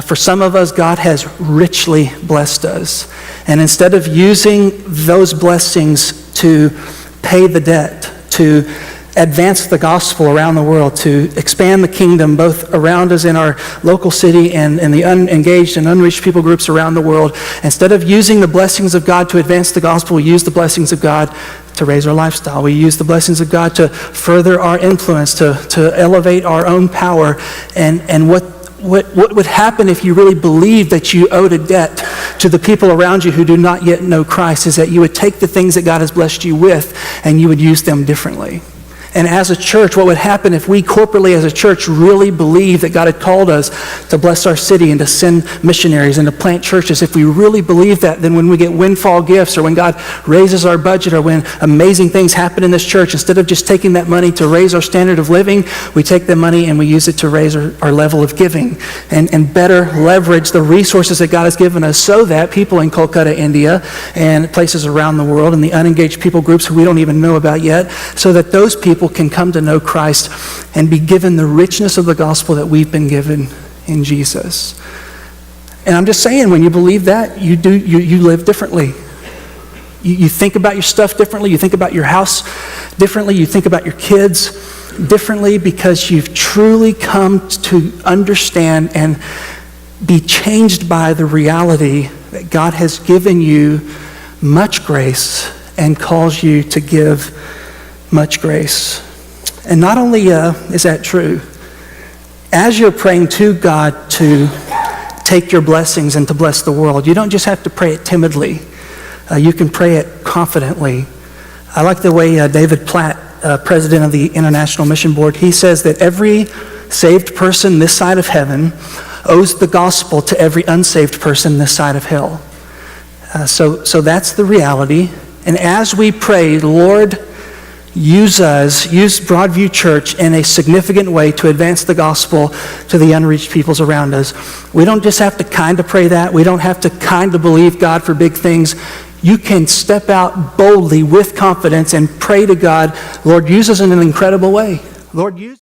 For some of us, God has richly blessed us. And instead of using those blessings to pay the debt, to advance the gospel around the world, to expand the kingdom both around us in our local city and the unengaged and unreached people groups around the world, instead of using the blessings of God to advance the gospel, we use the blessings of God to raise our lifestyle. We use the blessings of God to further our influence, to elevate our own power. And what would happen if you really believed that you owed a debt to the people around you who do not yet know Christ is that you would take the things that God has blessed you with and you would use them differently. And as a church, what would happen if we corporately as a church really believed that God had called us to bless our city and to send missionaries and to plant churches? If we really believe that, then when we get windfall gifts or when God raises our budget or when amazing things happen in this church, instead of just taking that money to raise our standard of living, we take the money and we use it to raise our level of giving and better leverage the resources that God has given us so that people in Kolkata, India, and places around the world and the unengaged people groups who we don't even know about yet, so that those people can come to know Christ and be given the richness of the gospel that we've been given in Jesus. And I'm just saying, when you believe that, you live differently. You think about your stuff differently. You think about your house differently. You think about your kids differently because you've truly come to understand and be changed by the reality that God has given you much grace and calls you to give much grace. And not only is that true, as you're praying to God to take your blessings and to bless the world, you don't just have to pray it timidly. You can pray it confidently. I like the way David Platt, president of the International Mission Board, he says that every saved person this side of heaven owes the gospel to every unsaved person this side of hell. So that's the reality. And as we pray, Lord, use Broadview Church in a significant way to advance the gospel to the unreached peoples around us, we don't just have to kind of pray that. We don't have to kind of believe God for big things. You can step out boldly with confidence and pray to God, Lord, use us in an incredible way. Lord, use